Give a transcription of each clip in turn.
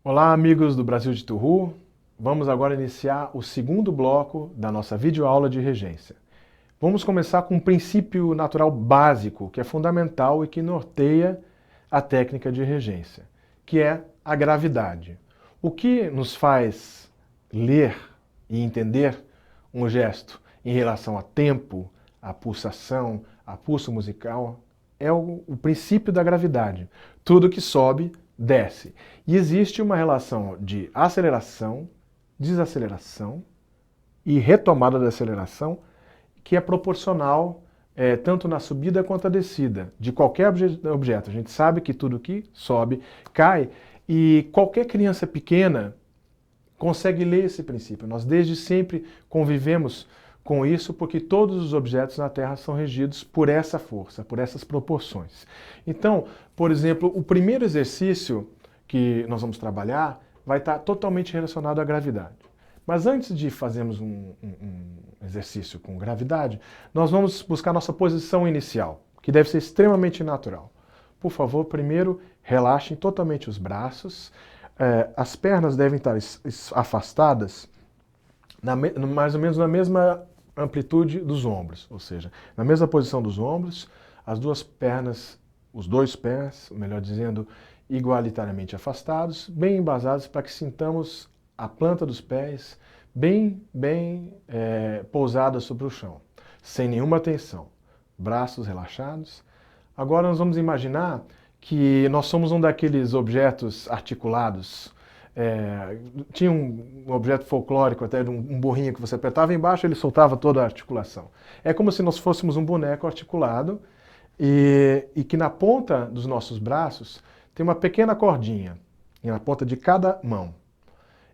Olá, amigos do Brasil de Turru. Vamos agora iniciar o segundo bloco da nossa videoaula de regência. Vamos começar com um princípio natural básico, que é fundamental e que norteia a técnica de regência, que é a gravidade. O que nos faz ler e entender um gesto em relação a tempo, a pulsação, a pulso musical, é o princípio da gravidade. Tudo que sobe, desce. E existe uma relação de aceleração, desaceleração e retomada da aceleração que é proporcional tanto na subida quanto na descida de qualquer objeto. A gente sabe que tudo que sobe cai e qualquer criança pequena consegue ler esse princípio. Nós desde sempre convivemos com isso porque todos os objetos na Terra são regidos por essa força, por essas proporções. Então, por exemplo, o primeiro exercício que nós vamos trabalhar vai estar totalmente relacionado à gravidade. Mas antes de fazermos um exercício com gravidade, nós vamos buscar nossa posição inicial, que deve ser extremamente natural. Por favor, primeiro relaxem totalmente os braços. As pernas devem estar afastadas mais ou menos na mesma amplitude dos ombros, ou seja, na mesma posição dos ombros, as duas pernas, os dois pés, melhor dizendo, igualitariamente afastados, bem embasados para que sintamos a planta dos pés bem pousada sobre o chão, sem nenhuma tensão, braços relaxados. Agora nós vamos imaginar que nós somos um daqueles objetos articulados. Tinha um objeto folclórico, até um burrinho que você apertava embaixo, ele soltava toda a articulação. É como se nós fôssemos um boneco articulado e que na ponta dos nossos braços tem uma pequena cordinha, na ponta de cada mão.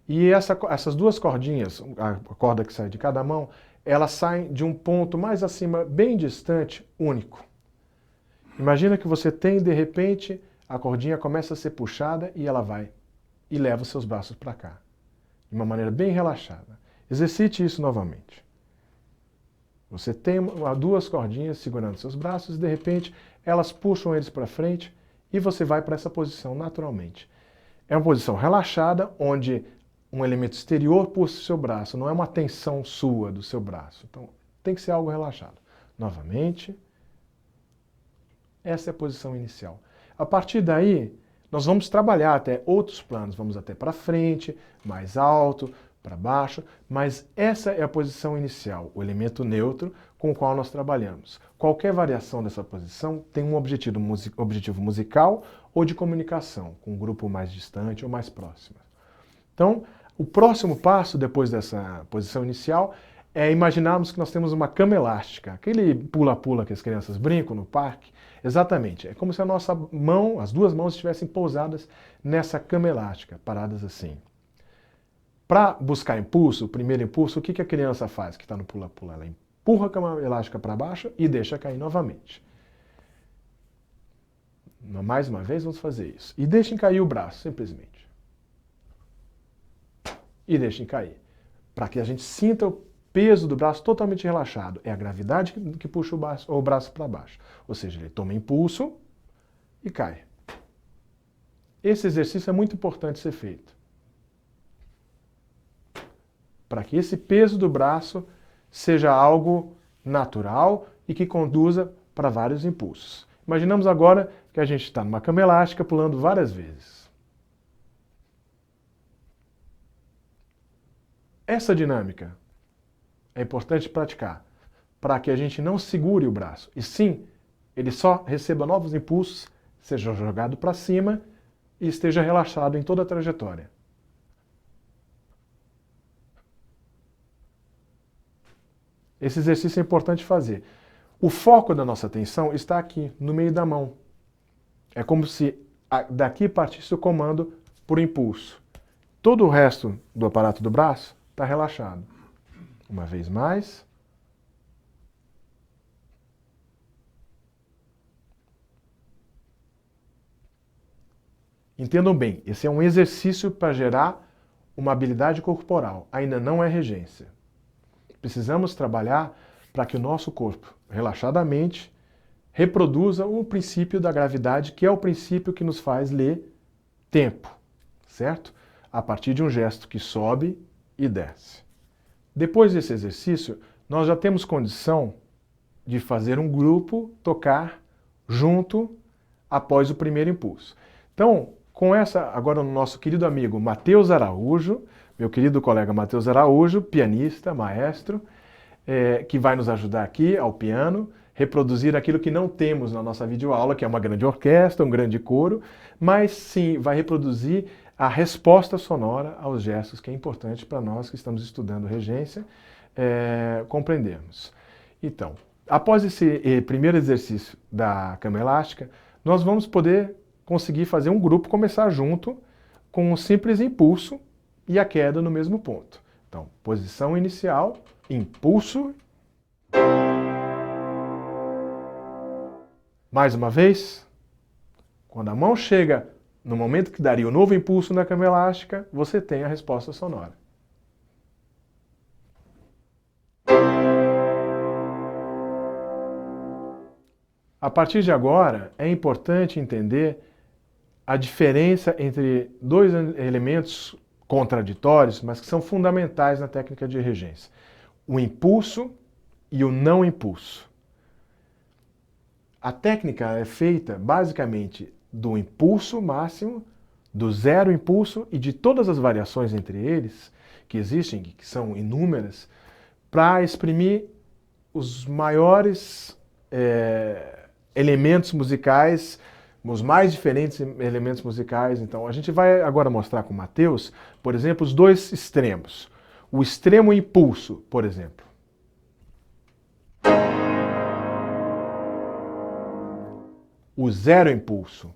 E essas duas cordinhas, a corda que sai de cada mão, elas saem de um ponto mais acima, bem distante, único. Imagina que você tem, de repente, a cordinha começa a ser puxada e ela vai e leva os seus braços para cá, de uma maneira bem relaxada. Exercite isso novamente. Você tem duas cordinhas segurando seus braços e, de repente, elas puxam eles para frente e você vai para essa posição naturalmente. É uma posição relaxada, onde um elemento exterior puxa o seu braço, não é uma tensão sua do seu braço. Então, tem que ser algo relaxado. Novamente, essa é a posição inicial. A partir daí, nós vamos trabalhar até outros planos, vamos até para frente, mais alto, para baixo, mas essa é a posição inicial, o elemento neutro com o qual nós trabalhamos. Qualquer variação dessa posição tem um objetivo musical ou de comunicação, com um grupo mais distante ou mais próximo. Então, o próximo passo, depois dessa posição inicial, é imaginarmos que nós temos uma cama elástica, aquele pula-pula que as crianças brincam no parque. Exatamente, é como se a nossa mão, as duas mãos estivessem pousadas nessa cama elástica, paradas assim. Para buscar impulso, o primeiro impulso, o que a criança faz que está no pula-pula? Ela empurra a cama elástica para baixo e deixa cair novamente. Mais uma vez vamos fazer isso. E deixem cair o braço, simplesmente. E deixem cair. Para que a gente sinta o peso do braço totalmente relaxado. É a gravidade que puxa o braço para baixo. Ou seja, ele toma impulso e cai. Esse exercício é muito importante ser feito. Para que esse peso do braço seja algo natural e que conduza para vários impulsos. Imaginamos agora que a gente está numa cama elástica pulando várias vezes. Essa dinâmica é importante praticar para que a gente não segure o braço, e sim, ele só receba novos impulsos, seja jogado para cima e esteja relaxado em toda a trajetória. Esse exercício é importante fazer. O foco da nossa atenção está aqui, no meio da mão. É como se daqui partisse o comando por impulso. Todo o resto do aparato do braço está relaxado. Uma vez mais. Entendam bem, esse é um exercício para gerar uma habilidade corporal. Ainda não é regência. Precisamos trabalhar para que o nosso corpo, relaxadamente, reproduza o princípio da gravidade, que é o princípio que nos faz ler tempo, certo? a partir de um gesto que sobe e desce. Depois desse exercício, nós já temos condição de fazer um grupo tocar junto após o primeiro impulso. Então, com essa, agora o nosso querido amigo Matheus Araújo, meu querido colega Matheus Araújo, pianista, maestro, que vai nos ajudar aqui ao piano, reproduzir aquilo que não temos na nossa videoaula, que é uma grande orquestra, um grande coro, mas sim vai reproduzir a resposta sonora aos gestos, que é importante para nós que estamos estudando regência compreendermos. Então, após esse primeiro exercício da cama elástica, nós vamos poder conseguir fazer um grupo começar junto com um simples impulso e a queda no mesmo ponto. Então, posição inicial, impulso. Mais uma vez, quando a mão chega no momento que daria o novo impulso na cama elástica, você tem a resposta sonora. A partir de agora, é importante entender a diferença entre dois elementos contraditórios, mas que são fundamentais na técnica de regência: o impulso e o não impulso. A técnica é feita basicamente do impulso máximo, do zero impulso e de todas as variações entre eles, que existem, que são inúmeras, para exprimir os maiores elementos musicais, os mais diferentes elementos musicais. Então, a gente vai agora mostrar com o Matheus, por exemplo, os dois extremos. O extremo impulso, por exemplo. O zero impulso.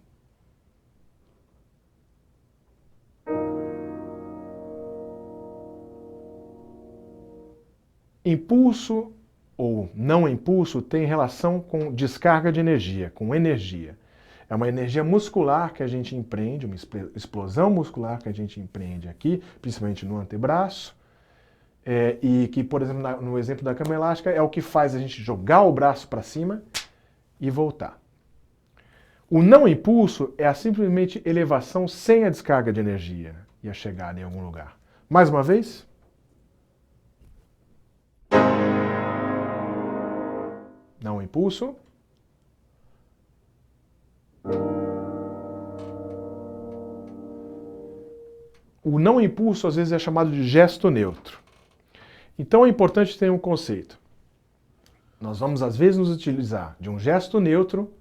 Impulso ou não impulso tem relação com descarga de energia, com energia. É uma energia muscular que a gente empreende, uma explosão muscular que a gente empreende aqui, principalmente no antebraço, e que, por exemplo, no exemplo da cama elástica, é o que faz a gente jogar o braço para cima e voltar. O não impulso é a simplesmente elevação sem a descarga de energia e a chegada em algum lugar. Mais uma vez. Não impulso. O não impulso às vezes é chamado de gesto neutro. Então é importante ter um conceito. Nós vamos às vezes nos utilizar de um gesto neutro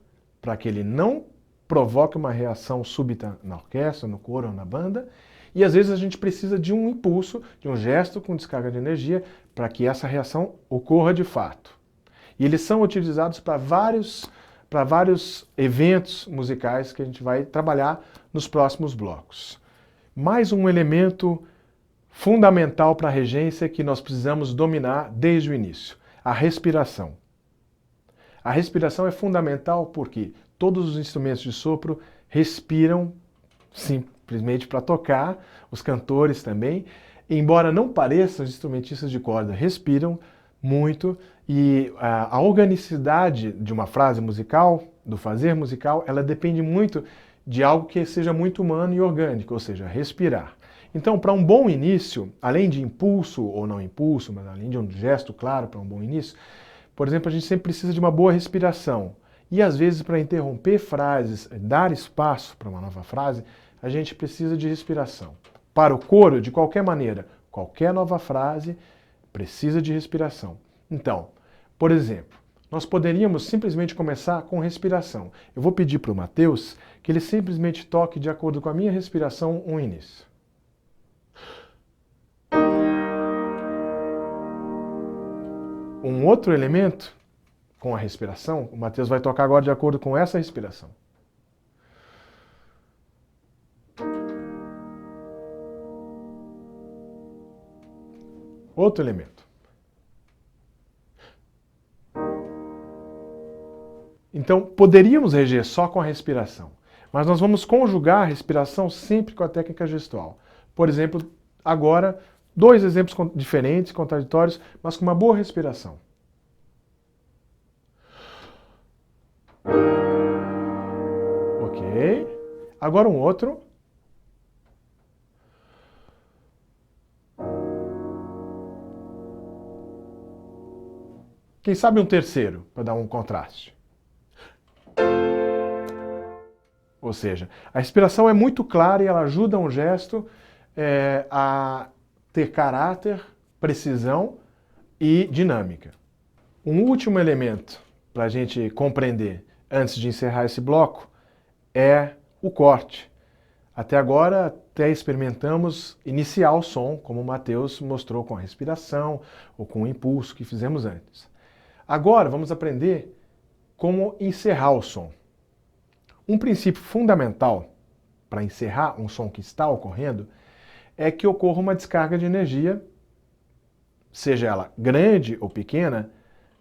para que ele não provoque uma reação súbita na orquestra, no coro ou na banda, e às vezes a gente precisa de um impulso, de um gesto com descarga de energia, para que essa reação ocorra de fato. E eles são utilizados para vários eventos musicais que a gente vai trabalhar nos próximos blocos. Mais um elemento fundamental para a regência que nós precisamos dominar desde o início: a respiração. A respiração é fundamental porque todos os instrumentos de sopro respiram simplesmente para tocar, os cantores também. Embora não pareçam, os instrumentistas de corda respiram muito, e a organicidade de uma frase musical, do fazer musical, ela depende muito de algo que seja muito humano e orgânico, ou seja, respirar. Então, para um bom início, além de impulso ou não impulso, mas além de um gesto claro para um bom início, por exemplo, a gente sempre precisa de uma boa respiração. E às vezes, para interromper frases, dar espaço para uma nova frase, a gente precisa de respiração. Para o coro, de qualquer maneira, qualquer nova frase precisa de respiração. Então, por exemplo, nós poderíamos simplesmente começar com respiração. Eu vou pedir para o Matheus que ele simplesmente toque de acordo com a minha respiração um início. Um outro elemento com a respiração, o Matheus vai tocar agora de acordo com essa respiração. Outro elemento. Então, poderíamos reger só com a respiração, mas nós vamos conjugar a respiração sempre com a técnica gestual. Por exemplo, agora, dois exemplos diferentes, contraditórios, mas com uma boa respiração. Ok. Agora um outro. Quem sabe um terceiro, para dar um contraste. Ou seja, a respiração é muito clara e ela ajuda um gesto a ter caráter, precisão e dinâmica. Um último elemento para a gente compreender antes de encerrar esse bloco é o corte. Até agora, até experimentamos iniciar o som, como o Matheus mostrou com a respiração ou com o impulso que fizemos antes. Agora vamos aprender como encerrar o som. Um princípio fundamental para encerrar um som que está ocorrendo é que ocorra uma descarga de energia, seja ela grande ou pequena.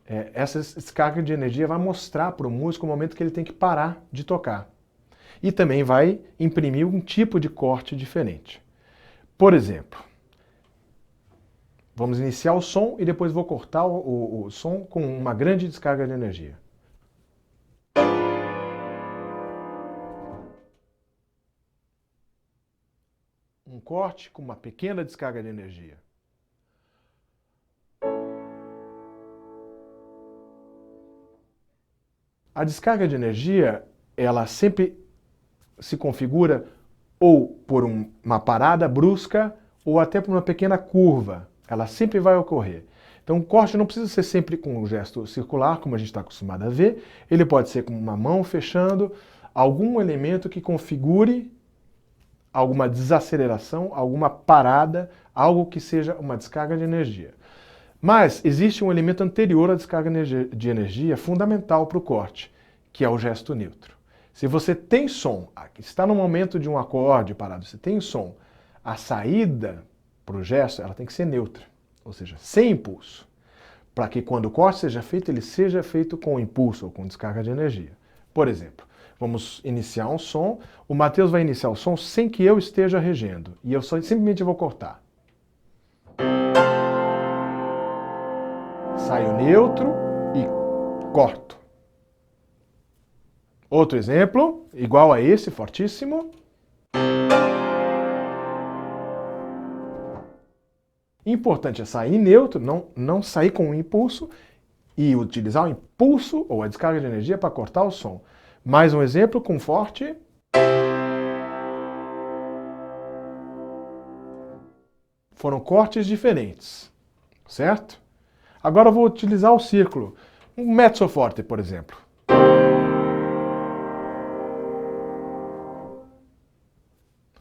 Essa descarga de energia vai mostrar para o músico o momento que ele tem que parar de tocar. E também vai imprimir um tipo de corte diferente. Por exemplo, vamos iniciar o som e depois vou cortar o som com uma grande descarga de energia. Um corte com uma pequena descarga de energia. A descarga de energia, ela sempre se configura ou por uma parada brusca ou até por uma pequena curva. Ela sempre vai ocorrer. Então o corte não precisa ser sempre com um gesto circular, como a gente está acostumado a ver. Ele pode ser com uma mão fechando, algum elemento que configure alguma desaceleração, alguma parada, algo que seja uma descarga de energia. Mas existe um elemento anterior à descarga de energia fundamental para o corte, que é o gesto neutro. Se você tem som, está no momento de um acorde parado, você tem som, a saída para o gesto ela tem que ser neutra, ou seja, sem impulso, para que quando o corte seja feito, ele seja feito com impulso ou com descarga de energia. Por exemplo, vamos iniciar um som, o Matheus vai iniciar o som sem que eu esteja regendo, e eu simplesmente vou cortar. Saio neutro e corto. Outro exemplo, igual a esse, fortíssimo. Importante é sair neutro, não sair com um impulso e utilizar o impulso ou a descarga de energia para cortar o som. Mais um exemplo com forte. Foram cortes diferentes, certo? Agora eu vou utilizar o círculo. Um mezzo forte, por exemplo.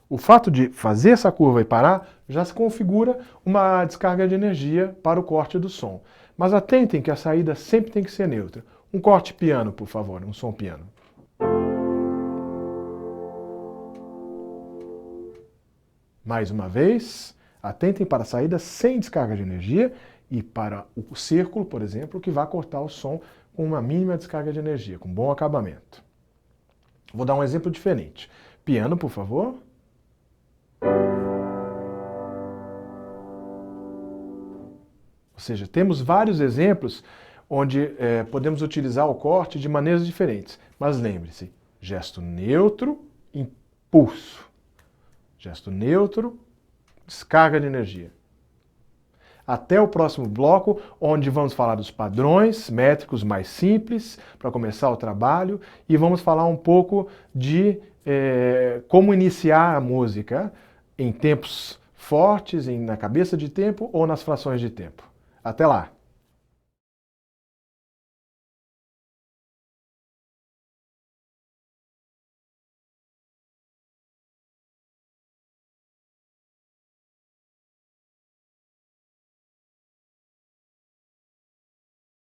O fato de fazer essa curva e parar já se configura uma descarga de energia para o corte do som. Mas atentem que a saída sempre tem que ser neutra. Um corte piano, por favor, um som piano. Mais uma vez, atentem para a saída sem descarga de energia e para o círculo, por exemplo, que vai cortar o som com uma mínima descarga de energia, com bom acabamento. Vou dar um exemplo diferente. Piano, por favor. Ou seja, temos vários exemplos onde podemos utilizar o corte de maneiras diferentes. Mas lembre-se, gesto neutro, impulso. Gesto neutro, descarga de energia. Até o próximo bloco, onde vamos falar dos padrões métricos mais simples, para começar o trabalho, e vamos falar um pouco de como iniciar a música em tempos fortes, na cabeça de tempo ou nas frações de tempo. Até lá!